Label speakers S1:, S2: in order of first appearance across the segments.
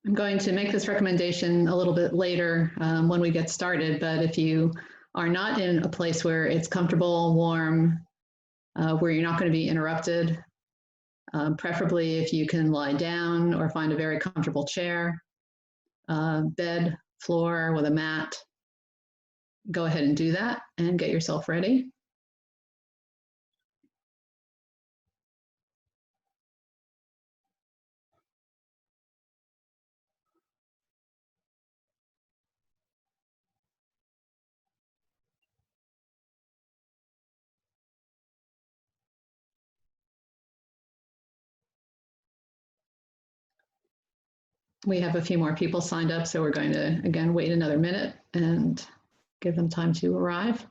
S1: I'm going to make this recommendation a little bit later when we get started, but if you are not in a place where it's comfortable, warm, where you're not going to be interrupted, preferably if you can lie down or find a very comfortable chair, bed, floor with a mat, go ahead and do that and get yourself ready. We have a few more people signed up, so we're going to, again, wait another minute and give them time to arrive.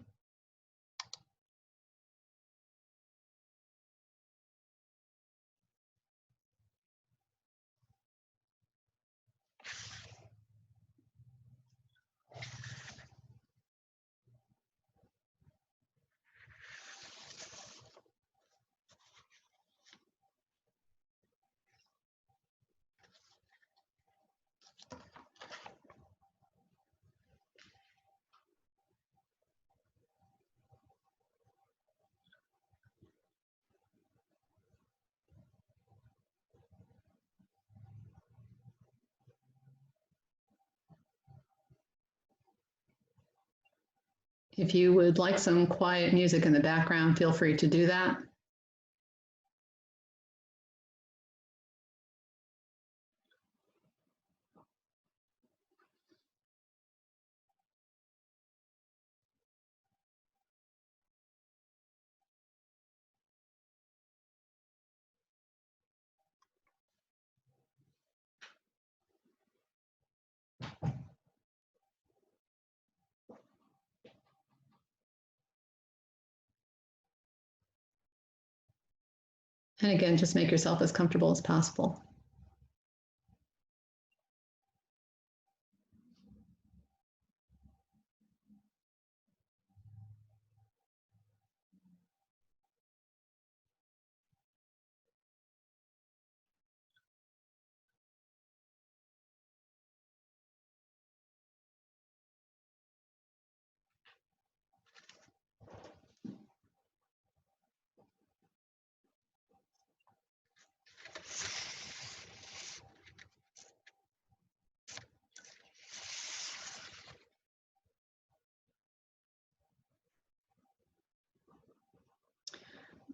S1: If you would like some quiet music in the background, feel free to do that. And again, just make yourself as comfortable as possible.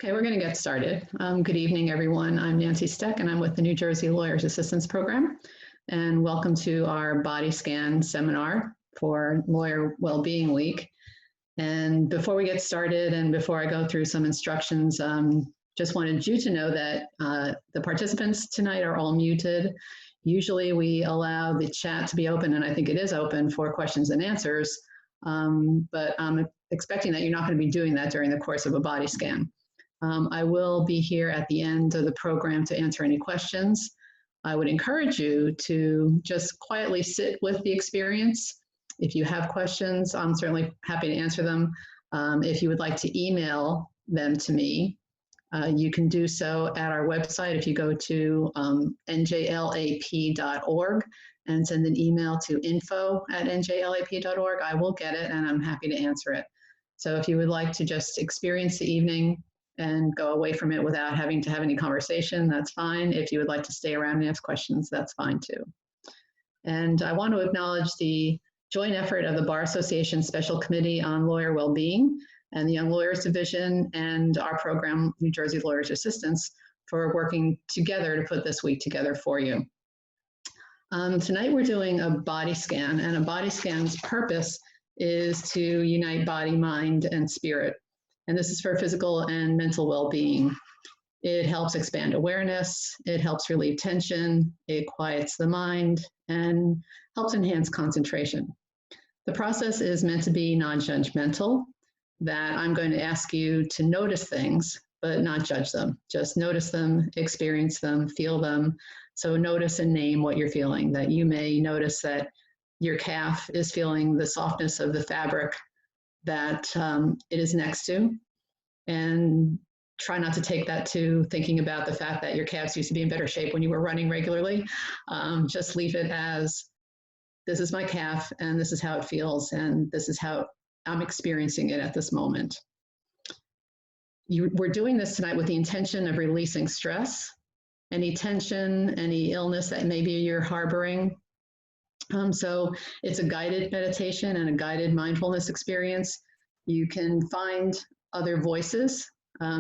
S1: Okay, we're going to get started. Good evening, everyone. I'm Nancy Steck, and I'm with the New Jersey Lawyers Assistance Program. And welcome to our body scan seminar for Lawyer Wellbeing Week. And before we get started and before I go through some instructions, just wanted you to know that the participants tonight are all muted. Usually we allow the chat to be open, and I think it is open for questions and answers, but I'm expecting that you're not going to be doing that during the course of a body scan. I will be here at the end of the program to answer any questions. I would encourage you to just quietly sit with the experience. If you have questions, I'm certainly happy to answer them. If you would like to email them to me, you can do so at our website. If you go to njlap.org and send an email to info@njlap.org, I will get it and I'm happy to answer it. So if you would like to just experience the evening and go away from it without having to have any conversation, that's fine. If you would like to stay around and ask questions, that's fine too. And I want to acknowledge the joint effort of the Bar Association Special Committee on Lawyer Wellbeing and the Young Lawyers Division and our program, New Jersey Lawyers Assistance, for working together to put this week together for you. Tonight we're doing a body scan, and a body scan's purpose is to unite body, mind, and spirit. And this is for physical and mental well-being. It helps expand awareness, it helps relieve tension, it quiets the mind, and helps enhance concentration. The process is meant to be non-judgmental, that I'm going to ask you to notice things, but not judge them. Just notice them, experience them, feel them. So notice and name what you're feeling, that you may notice that your calf is feeling the softness of the fabric that it is next to, and try not to take that to thinking about the fact that your calves used to be in better shape when you were running regularly. Just leave it as, this is my calf and this is how it feels and this is how I'm experiencing it at this moment. We're doing this tonight with the intention of releasing stress, any tension, any illness that maybe you're harboring. So it's a guided meditation and a guided mindfulness experience. You can find other voices.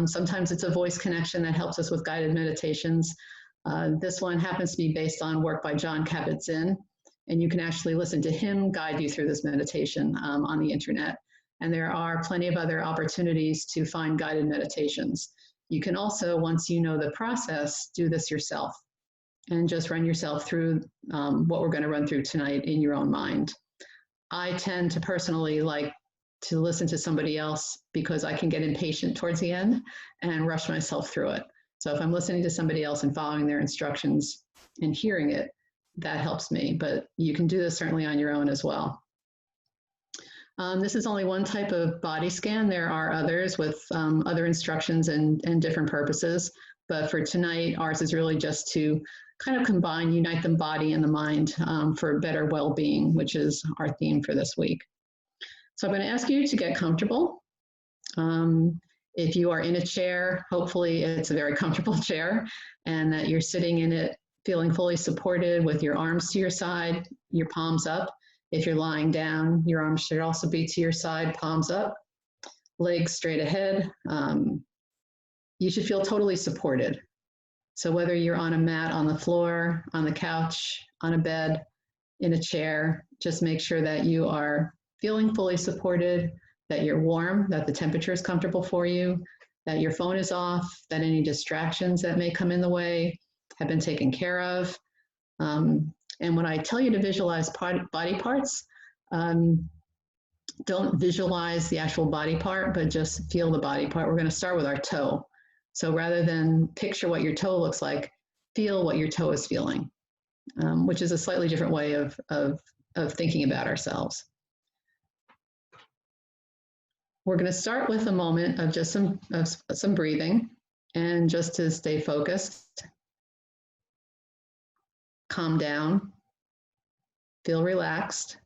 S1: Sometimes it's a voice connection that helps us with guided meditations. This one happens to be based on work by Jon Kabat-Zinn, and you can actually listen to him guide you through this meditation on the internet. And there are plenty of other opportunities to find guided meditations. You can also, once you know the process, do this yourself and just run yourself through what we're going to run through tonight in your own mind. I tend to personally like to listen to somebody else because I can get impatient towards the end and rush myself through it. So if I'm listening to somebody else and following their instructions and hearing it, that helps me, but you can do this certainly on your own as well. This is only one type of body scan. There are others with other instructions and different purposes, but for tonight, ours is really just to kind of combine, unite the body and the mind for better well-being, which is our theme for this week. So I'm going to ask you to get comfortable. If you are in a chair, hopefully it's a very comfortable chair and that you're sitting in it feeling fully supported with your arms to your side, your palms up. If you're lying down, your arms should also be to your side, palms up, legs straight ahead. You should feel totally supported. So whether you're on a mat, on the floor, on the couch, on a bed, in a chair, just make sure that you are feeling fully supported, that you're warm, that the temperature is comfortable for you, that your phone is off, that any distractions that may come in the way have been taken care of. And when I tell you to visualize body parts, don't visualize the actual body part, but just feel the body part. We're going to start with our toe. So rather than picture what your toe looks like, feel what your toe is feeling, which is a slightly different way of thinking about ourselves. We're going to start with a moment of just some breathing, and just to stay focused, calm down, feel relaxed,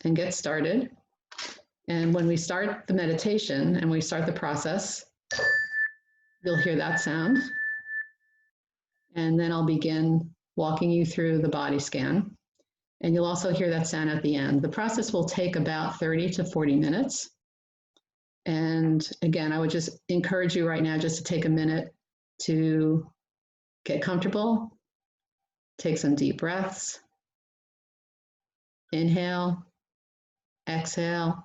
S1: and get started. And when we start the meditation and we start the process, you'll hear that sound. And then I'll begin walking you through the body scan. And you'll also hear that sound at the end. The process will take about 30 to 40 minutes. And again, I would just encourage you right now just to take a minute to get comfortable, take some deep breaths, inhale, exhale,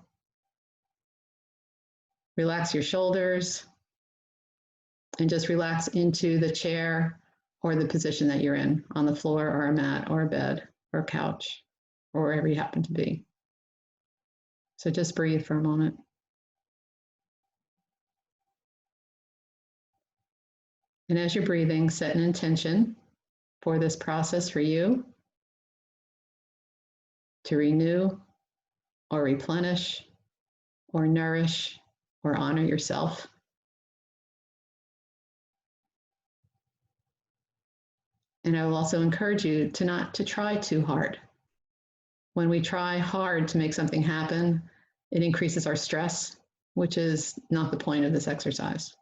S1: relax your shoulders, and just relax into the chair or the position that you're in, on the floor or a mat or a bed or a couch or wherever you happen to be. So just breathe for a moment. And as you're breathing, set an intention for this process for you to renew or replenish or nourish or honor yourself. And I will also encourage you to not to try too hard. When we try hard to make something happen, it increases our stress, which is not the point of this exercise.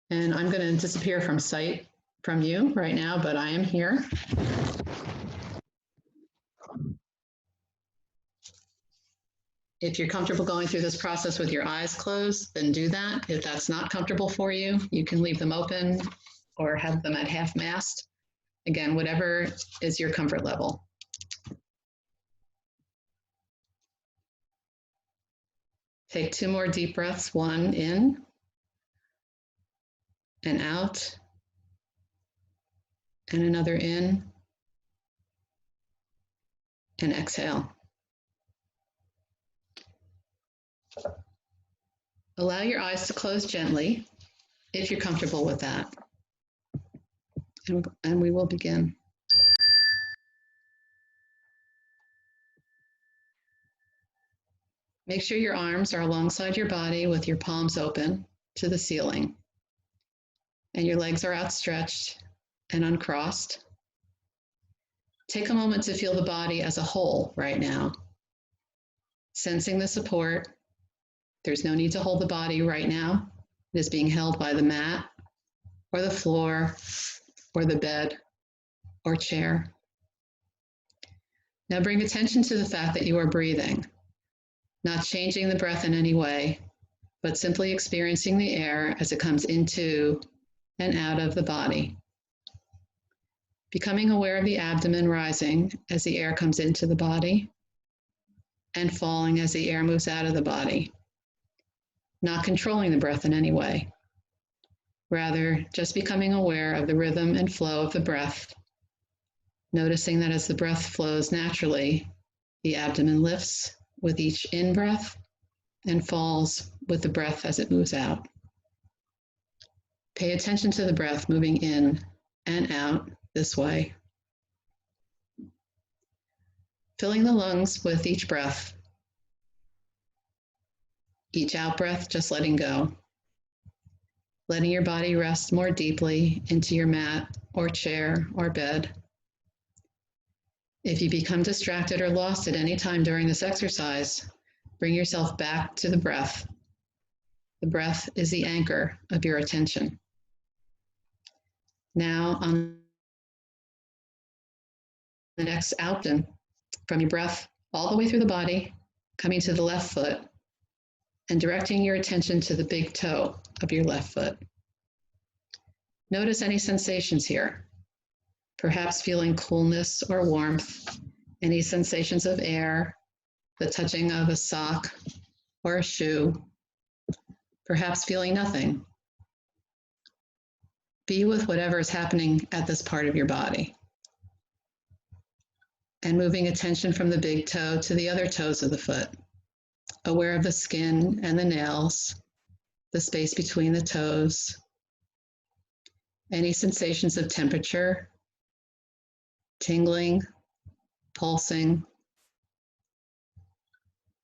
S1: And I'm going to disappear from sight from you right now, but I am here. If you're comfortable going through this process with your eyes closed, then do that. If that's not comfortable for you, you can leave them open or have them at half mast. Again, whatever is your comfort level. Take 2 more deep breaths, 1 in and out, and another in and exhale. Allow your eyes to close gently if you're comfortable with that. And we will begin. Make sure your arms are alongside your body with your palms open to the ceiling, and your legs are outstretched and uncrossed. Take a moment to feel the body as a whole right now, sensing the support. There's no need to hold the body right now. It is being held by the mat or the floor or the bed or chair. Now bring attention to the fact that you are breathing, not changing the breath in any way, but simply experiencing the air as it comes into and out of the body. Becoming aware of the abdomen rising as the air comes into the body and falling as the air moves out of the body. Not controlling the breath in any way. Rather, just becoming aware of the rhythm and flow of the breath, noticing that as the breath flows naturally, the abdomen lifts with each in-breath and falls with the breath as it moves out. Pay attention to the breath moving in and out this way. Filling the lungs with each breath. Each out-breath, just letting go. Letting your body rest more deeply into your mat or chair or bed. If you become distracted or lost at any time during this exercise, bring yourself back to the breath. The breath is the anchor of your attention. Now, on the next out from your breath all the way through the body, coming to the left foot, and directing your attention to the big toe of your left foot. Notice any sensations here, perhaps feeling coolness or warmth, any sensations of air, the touching of a sock or a shoe, perhaps feeling nothing. Be with whatever is happening at this part of your body. And moving attention from the big toe to the other toes of the foot, aware of the skin and the nails, the space between the toes, any sensations of temperature, tingling, pulsing.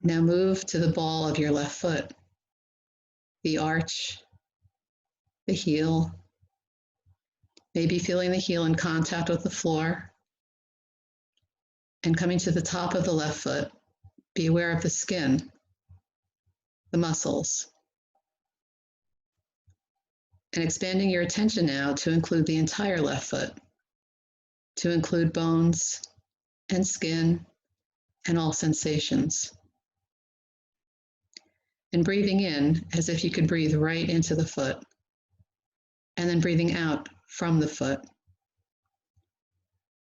S1: Now move to the ball of your left foot, the arch, the heel, maybe feeling the heel in contact with the floor, and coming to the top of the left foot, be aware of the skin, the muscles, and expanding your attention now to include the entire left foot, to include bones and skin and all sensations. And breathing in as if you could breathe right into the foot, and then breathing out from the foot.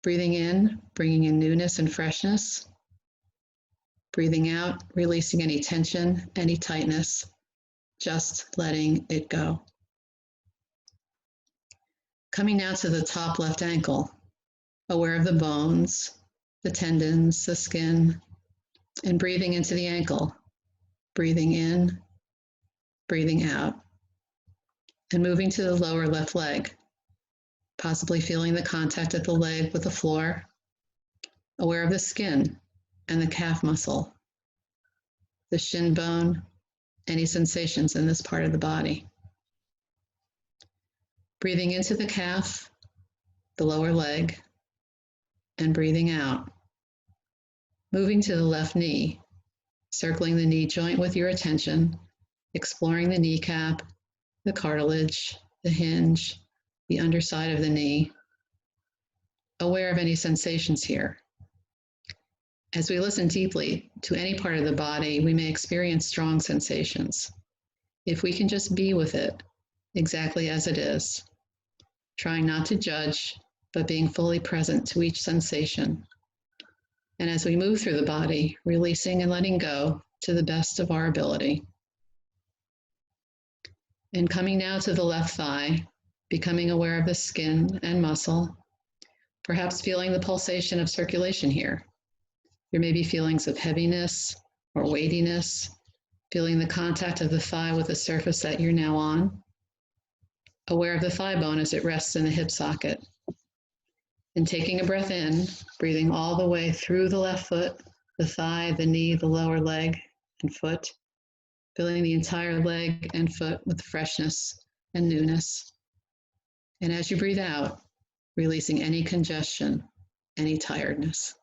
S1: Breathing in, bringing in newness and freshness. Breathing out, releasing any tension, any tightness, just letting it go. Coming now to the top left ankle, aware of the bones, the tendons, the skin, and breathing into the ankle, breathing in, breathing out, and moving to the lower left leg, possibly feeling the contact of the leg with the floor, aware of the skin and the calf muscle, the shin bone, any sensations in this part of the body. Breathing into the calf, the lower leg, and breathing out. Moving to the left knee, circling the knee joint with your attention, exploring the kneecap, the cartilage, the hinge, the underside of the knee, aware of any sensations here. As we listen deeply to any part of the body, we may experience strong sensations. If we can just be with it exactly as it is, trying not to judge, but being fully present to each sensation. And as we move through the body, releasing and letting go to the best of our ability. And coming now to the left thigh, becoming aware of the skin and muscle, perhaps feeling the pulsation of circulation here. There may be feelings of heaviness or weightiness, feeling the contact of the thigh with the surface that you're now on, aware of the thigh bone as it rests in the hip socket. And taking a breath in, breathing all the way through the left foot, the thigh, the knee, the lower leg, and foot, filling the entire leg and foot with freshness and newness. And as you breathe out, releasing any congestion, any tiredness.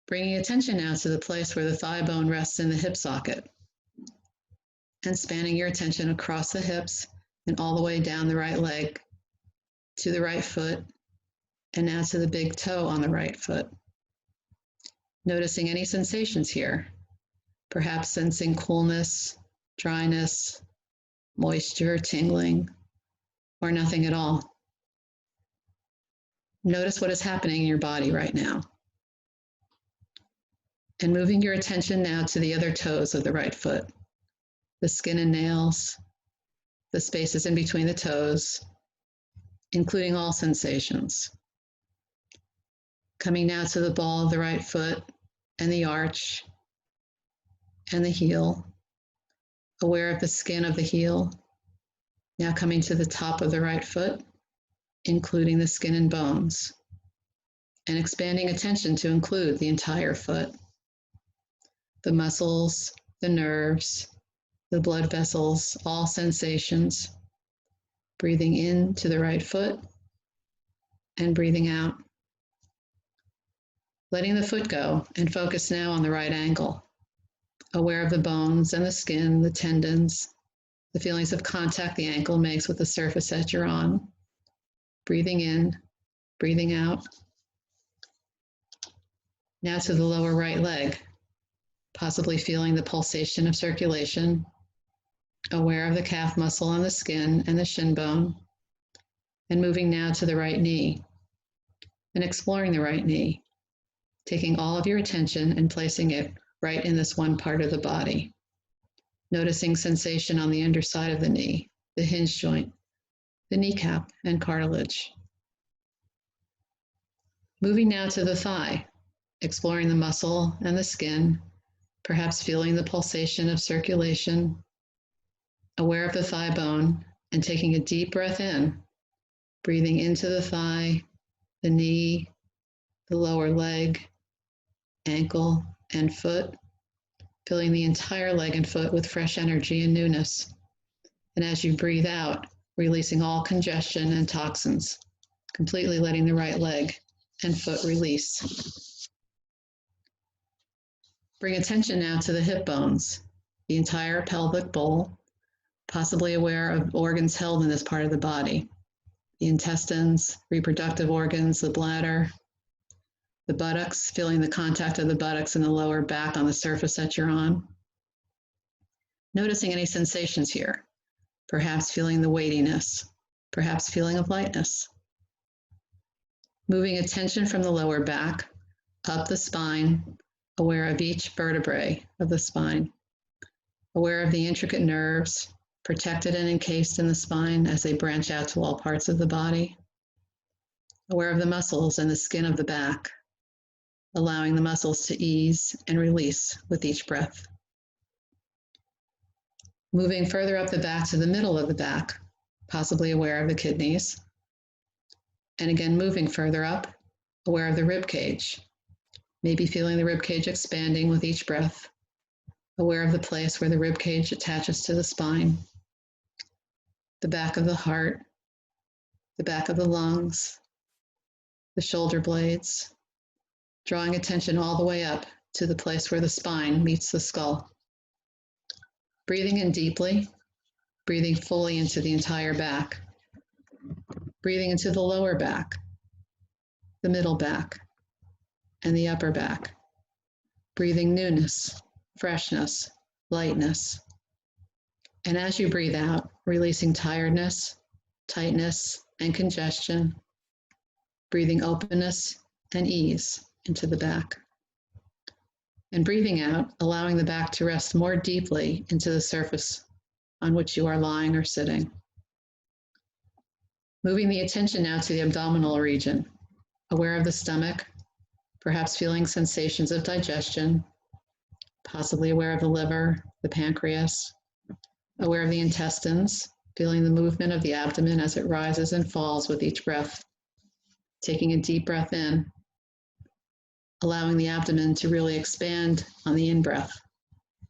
S1: Bringing attention now to the place where the thigh bone rests in the hip socket, and spanning your attention across the hips and all the way down the right leg to the right foot, and now to the big toe on the right foot. Noticing any sensations here, perhaps sensing coolness, dryness, moisture, tingling, or nothing at all. Notice what is happening in your body right now. And moving your attention now to the other toes of the right foot, the skin and nails, the spaces in between the toes, including all sensations. Coming now to the ball of the right foot and the arch and the heel, aware of the skin of the heel. Now coming to the top of the right foot, including the skin and bones, and expanding attention to include the entire foot, the muscles, the nerves, the blood vessels, all sensations. Breathing in to the right foot and breathing out. Letting the foot go and focus now on the right ankle, aware of the bones and the skin, the tendons, the feelings of contact the ankle makes with the surface that you're on. Breathing in, breathing out. Now to the lower right leg, possibly feeling the pulsation of circulation, aware of the calf muscle on the skin and the shin bone, and moving now to the right knee, and exploring the right knee, taking all of your attention and placing it right in this one part of the body. Noticing sensation on the underside of the knee, the hinge joint, the kneecap, and cartilage. Moving now to the thigh, exploring the muscle and the skin, perhaps feeling the pulsation of circulation, aware of the thigh bone, and taking a deep breath in, breathing into the thigh, the knee, the lower leg, ankle, and foot, filling the entire leg and foot with fresh energy and newness. And as you breathe out, releasing all congestion and toxins, completely letting the right leg and foot release. Bring attention now to the hip bones, the entire pelvic bowl, possibly aware of organs held in this part of the body, the intestines, reproductive organs, the bladder, the buttocks, feeling the contact of the buttocks and the lower back on the surface that you're on. Noticing any sensations here, perhaps feeling the weightiness, perhaps feeling of lightness. Moving attention from the lower back, up the spine, aware of each vertebrae of the spine, aware of the intricate nerves, protected and encased in the spine as they branch out to all parts of the body, aware of the muscles and the skin of the back, allowing the muscles to ease and release with each breath. Moving further up the back to the middle of the back, possibly aware of the kidneys. And again, moving further up, aware of the rib cage, maybe feeling the rib cage expanding with each breath, aware of the place where the rib cage attaches to the spine, the back of the heart, the back of the lungs, the shoulder blades, drawing attention all the way up to the place where the spine meets the skull. Breathing in deeply, breathing fully into the entire back, breathing into the lower back, the middle back, and the upper back. Breathing newness, freshness, lightness. And as you breathe out, releasing tiredness, tightness, and congestion, breathing openness and ease into the back. And breathing out, allowing the back to rest more deeply into the surface on which you are lying or sitting. Moving the attention now to the abdominal region, aware of the stomach, perhaps feeling sensations of digestion, possibly aware of the liver, the pancreas, aware of the intestines, feeling the movement of the abdomen as it rises and falls with each breath. Taking a deep breath in, allowing the abdomen to really expand on the in-breath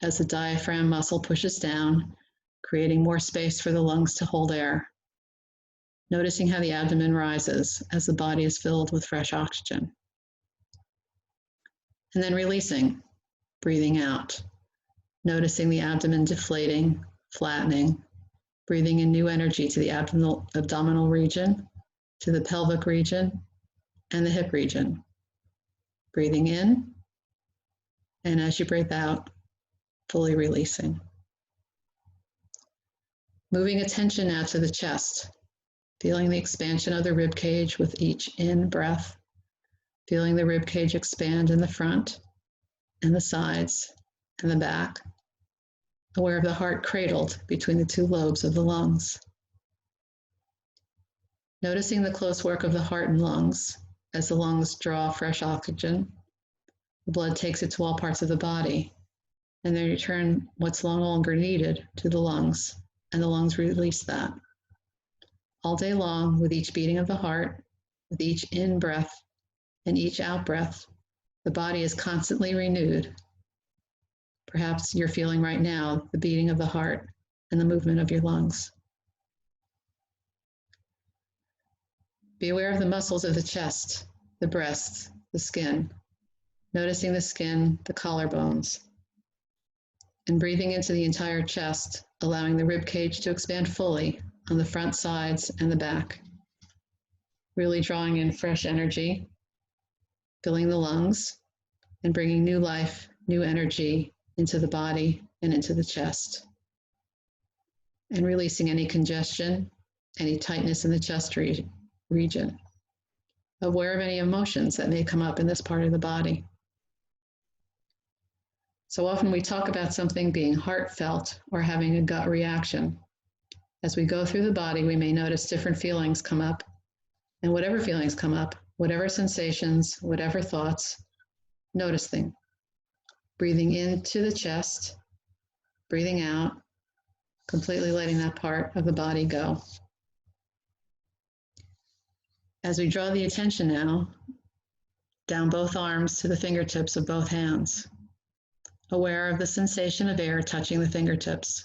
S1: as the diaphragm muscle pushes down, creating more space for the lungs to hold air. Noticing how the abdomen rises as the body is filled with fresh oxygen. And then releasing, breathing out, noticing the abdomen deflating, flattening, breathing in new energy to the abdominal region, to the pelvic region, and the hip region. Breathing in, and as you breathe out, fully releasing. Moving attention now to the chest, feeling the expansion of the rib cage with each in-breath, feeling the rib cage expand in the front and the sides and the back, aware of the heart cradled between the two lobes of the lungs. Noticing the close work of the heart and lungs as the lungs draw fresh oxygen, the blood takes it to all parts of the body, and they return what's no longer needed to the lungs, and the lungs release that. All day long, with each beating of the heart, with each in-breath and each out-breath, the body is constantly renewed. Perhaps you're feeling right now the beating of the heart and the movement of your lungs. Be aware of the muscles of the chest, the breast, the skin, noticing the skin, the collarbones, and breathing into the entire chest, allowing the rib cage to expand fully on the front, sides, and the back. Really drawing in fresh energy, filling the lungs, and bringing new life, new energy into the body and into the chest. And releasing any congestion, any tightness in the chest region. Aware of any emotions that may come up in this part of the body. So often we talk about something being heartfelt or having a gut reaction. As we go through the body, we may notice different feelings come up. And whatever feelings come up, whatever sensations, whatever thoughts, notice them. Breathing into the chest, breathing out, completely letting that part of the body go. As we draw the attention now, down both arms to the fingertips of both hands, aware of the sensation of air touching the fingertips,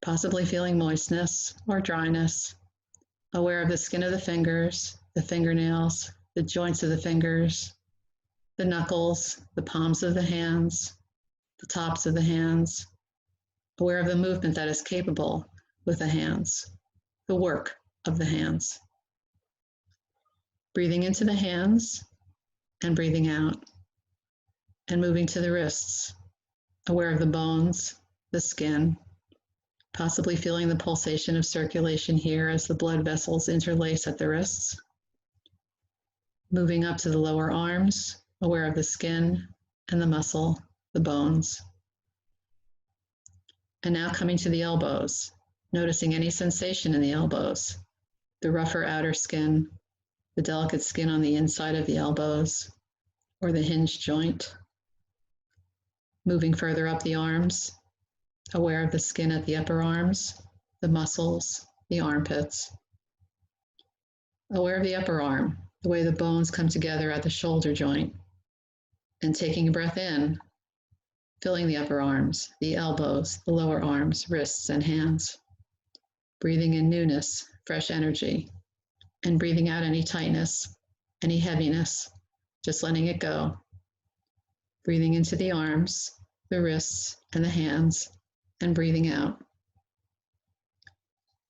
S1: possibly feeling moistness or dryness, aware of the skin of the fingers, the fingernails, the joints of the fingers, the knuckles, the palms of the hands, the tops of the hands, aware of the movement that is capable with the hands, the work of the hands. Breathing into the hands and breathing out, and moving to the wrists, aware of the bones, the skin, possibly feeling the pulsation of circulation here as the blood vessels interlace at the wrists. Moving up to the lower arms, aware of the skin and the muscle, the bones. And now coming to the elbows, noticing any sensation in the elbows, the rougher outer skin, the delicate skin on the inside of the elbows, or the hinge joint. Moving further up the arms, aware of the skin at the upper arms, the muscles, the armpits. Aware of the upper arm, the way the bones come together at the shoulder joint. And taking a breath in, filling the upper arms, the elbows, the lower arms, wrists, and hands. Breathing in newness, fresh energy, and breathing out any tightness, any heaviness, just letting it go. Breathing into the arms, the wrists, and the hands, and breathing out.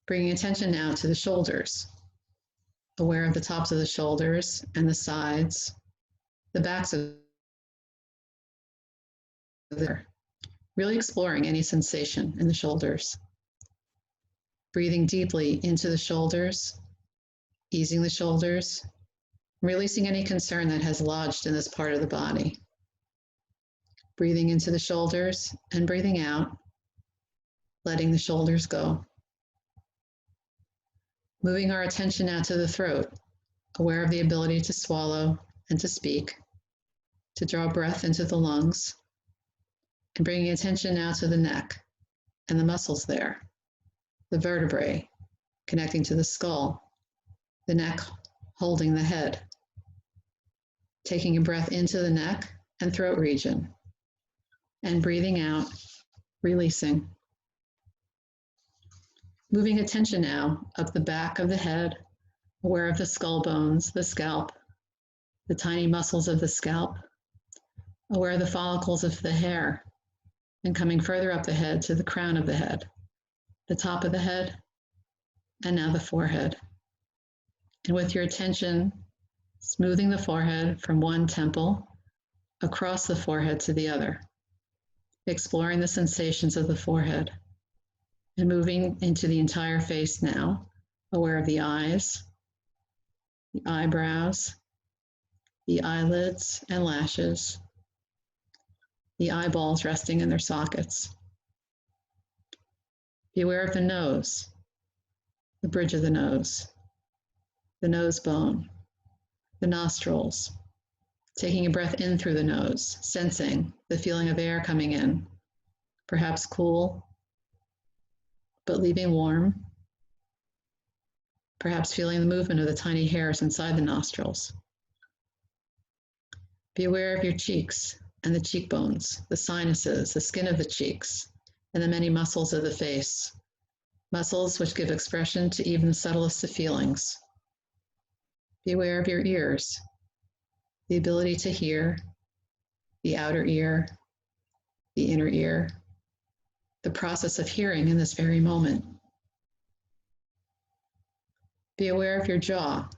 S1: Bringing attention now to the shoulders, aware of the tops of the shoulders and the sides, the backs of there. Really exploring any sensation in the shoulders. Breathing deeply into the shoulders, easing the shoulders, releasing any concern that has lodged in this part of the body. Breathing into the shoulders and breathing out, letting the shoulders go. Moving our attention now to the throat, aware of the ability to swallow and to speak, to draw breath into the lungs, and bringing attention now to the neck and the muscles there, the vertebrae connecting to the skull, the neck holding the head. Taking a breath into the neck and throat region, and breathing out, releasing. Moving attention now up the back of the head, aware of the skull bones, the scalp, the tiny muscles of the scalp, aware of the follicles of the hair, and coming further up the head to the crown of the head, the top of the head, and now the forehead. And with your attention, smoothing the forehead from one temple across the forehead to the other, exploring the sensations of the forehead, and moving into the entire face now, aware of the eyes, the eyebrows, the eyelids and lashes, the eyeballs resting in their sockets. Be aware of the nose, the bridge of the nose bone, the nostrils, taking a breath in through the nose, sensing the feeling of air coming in, perhaps cool, but leaving warm, perhaps feeling the movement of the tiny hairs inside the nostrils. Be aware of your cheeks and the cheekbones, the sinuses, the skin of the cheeks, and the many muscles of the face, muscles which give expression to even the subtlest of feelings. Be aware of your ears, the ability to hear, the outer ear, the inner ear, the process of hearing in this very moment. Be aware of your jaw,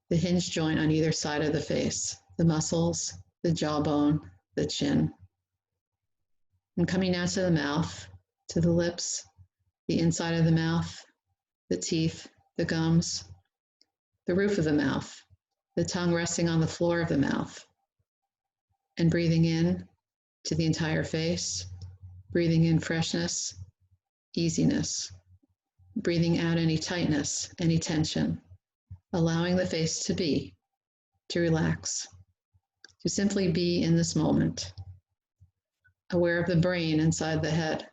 S1: the hinge joint on either side of the face, the muscles, the jawbone, the chin. And coming now to the mouth, to the lips, the inside of the mouth, the teeth, the gums, the roof of the mouth, the tongue resting on the floor of the mouth, and breathing in to the entire face, breathing in freshness, easiness, breathing out any tightness, any tension, allowing the face to be, to relax, to simply be in this moment, aware of the brain inside the head,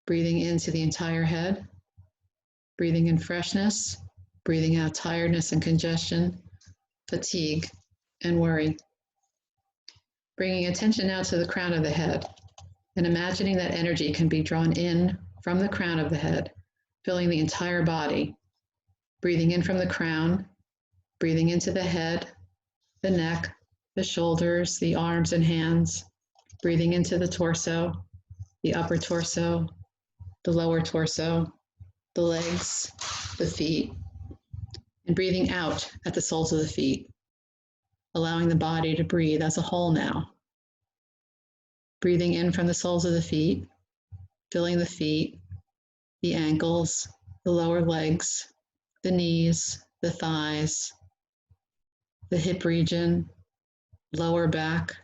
S1: breathing into the entire head, breathing in freshness, breathing out tiredness and congestion, fatigue, and worry. Bringing attention now to the crown of the head and imagining that energy can be drawn in from the crown of the head, filling the entire body, breathing in from the crown, breathing into the head, the neck, the shoulders, the arms and hands, breathing into the torso, the upper torso, the lower torso, the legs, the feet, and breathing out at the soles of the feet, allowing the body to breathe as a whole now. Breathing in from the soles of the feet, filling the feet, the ankles, the lower legs, the knees, the thighs, the hip region, lower back,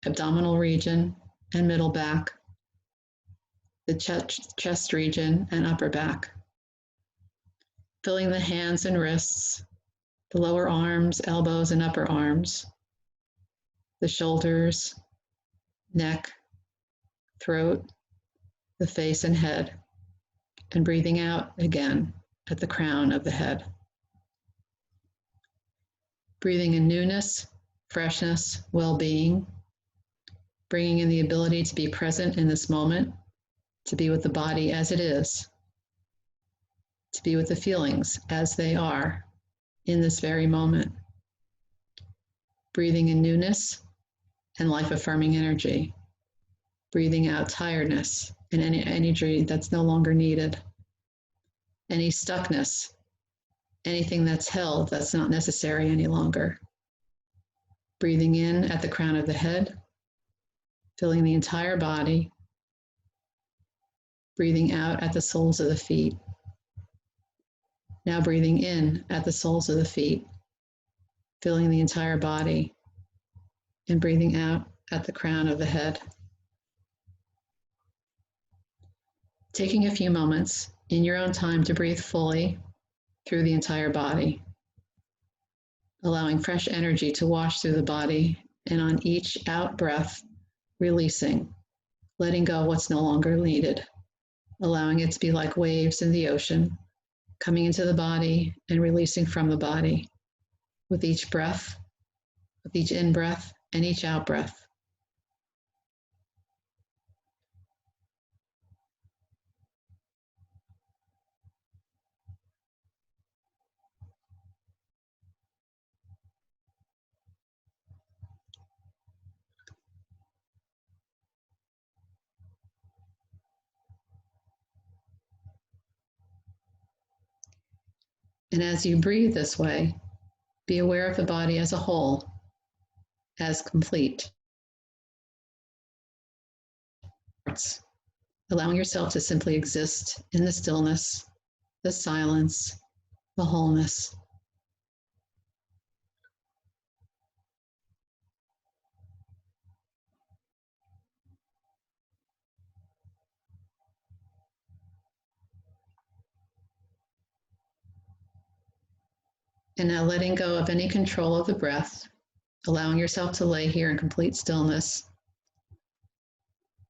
S1: abdominal region, and middle back, the chest region and upper back. Filling the hands and wrists, the lower arms, elbows, and upper arms, the shoulders, neck, throat, the face and head, and breathing out again at the crown of the head. Breathing in newness, freshness, well-being, bringing in the ability to be present in this moment, to be with the body as it is, to be with the feelings as they are in this very moment. Breathing in newness and life-affirming energy. Breathing out tiredness and any energy that's no longer needed. Any stuckness, anything that's held that's not necessary any longer. Breathing in at the crown of the head, filling the entire body. Breathing out at the soles of the feet. Now breathing in at the soles of the feet, filling the entire body, and breathing out at the crown of the head. Taking a few moments in your own time to breathe fully through the entire body, allowing fresh energy to wash through the body, and on each out breath, releasing, letting go of what's no longer needed, allowing it to be like waves in the ocean, coming into the body and releasing from the body with each breath with each in-breath and each out-breath. And as you breathe this way, be aware of the body as a whole, as complete. Allowing yourself to simply exist in the stillness, the silence, the wholeness. And now letting go of any control of the breath, allowing yourself to lay here in complete stillness.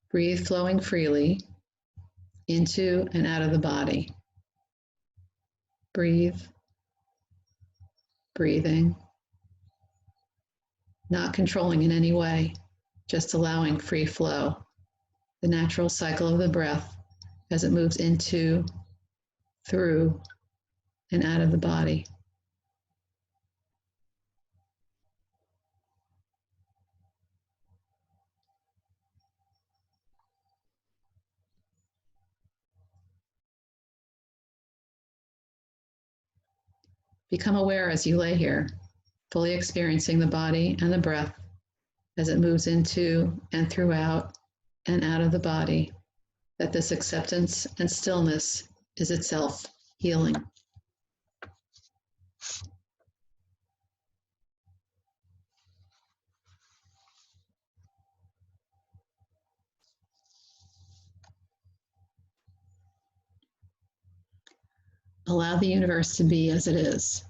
S1: Breathe flowing freely into and out of the body. Breathe, breathing, not controlling in any way, just allowing free flow, the natural cycle of the breath as it moves into, through, and out of the body. Become aware as you lay here, fully experiencing the body and the breath as it moves into and throughout and out of the body, that this acceptance and stillness is itself healing. Allow the universe to be as it is,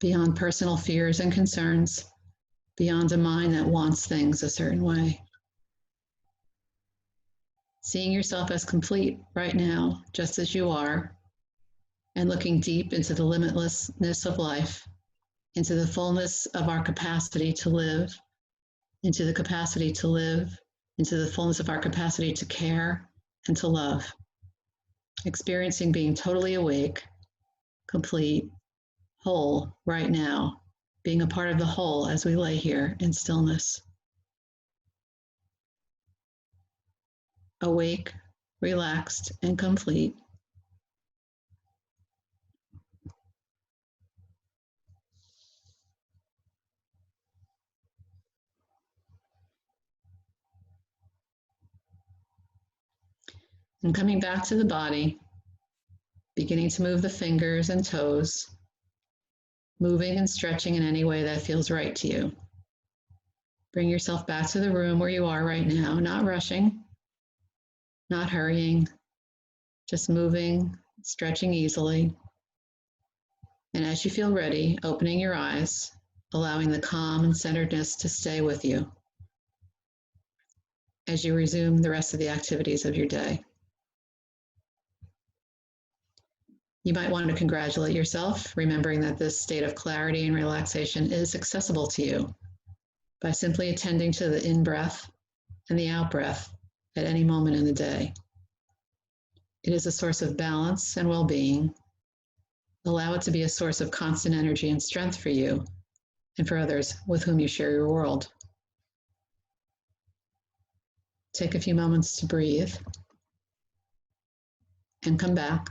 S1: beyond personal fears and concerns, beyond a mind that wants things a certain way. Seeing yourself as complete right now, just as you are, and looking deep into the limitlessness of life, into the fullness of our capacity to live, into the capacity to live, into the fullness of our capacity to care and to love. Experiencing being totally awake, complete, whole right now, being a part of the whole as we lay here in stillness. Awake, relaxed, and complete. And coming back to the body, beginning to move the fingers and toes, moving and stretching in any way that feels right to you. Bring yourself back to the room where you are right now, not rushing, not hurrying, just moving, stretching easily. And as you feel ready, opening your eyes, allowing the calm and centeredness to stay with you as you resume the rest of the activities of your day. You might want to congratulate yourself, remembering that this state of clarity and relaxation is accessible to you by simply attending to the in-breath and the out-breath at any moment in the day. It is a source of balance and well-being. Allow it to be a source of constant energy and strength for you and for others with whom you share your world. Take a few moments to breathe and come back.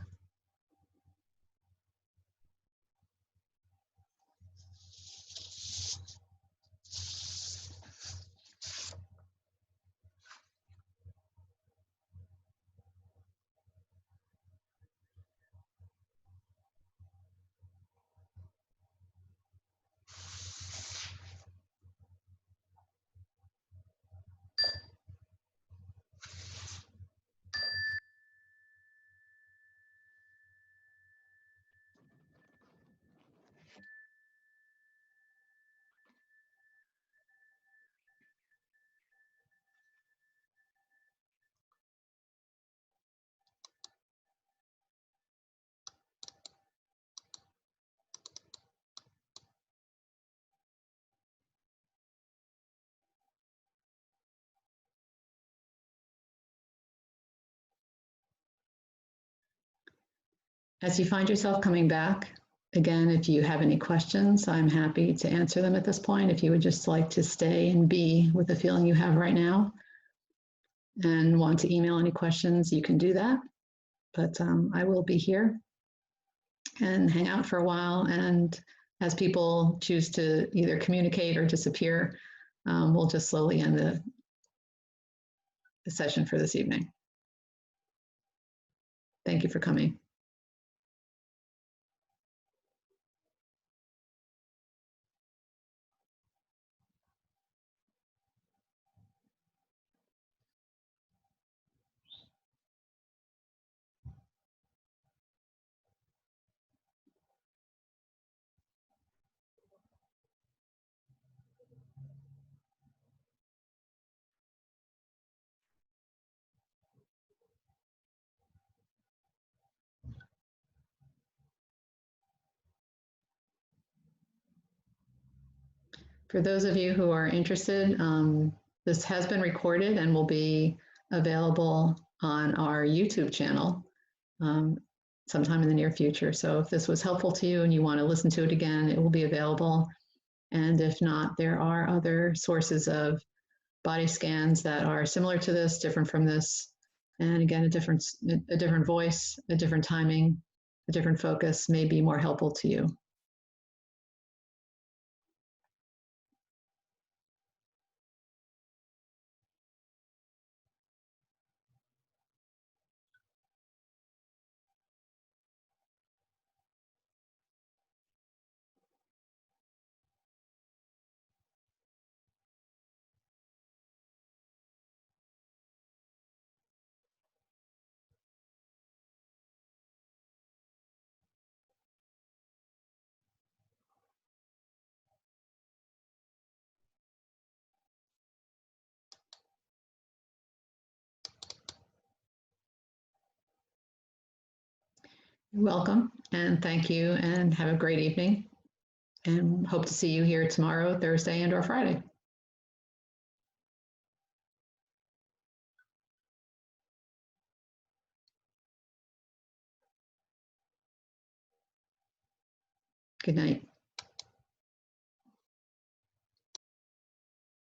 S1: As you find yourself coming back, again, if you have any questions, I'm happy to answer them at this point. If you would just like to stay and be with the feeling you have right now and want to email any questions, you can do that. But I will be here and hang out for a while. And as people choose to either communicate or disappear, we'll just slowly end the session for this evening. Thank you for coming. For those of you who are interested, this has been recorded and will be available on our YouTube channel sometime in the near future. So if this was helpful to you and you want to listen to it again, it will be available. And if not, there are other sources of body scans that are similar to this, different from this. And again, a different voice, a different timing, a different focus may be more helpful to you. You're welcome, and thank you, and have a great evening, and hope to see you here tomorrow, Thursday, and or Friday. Good night.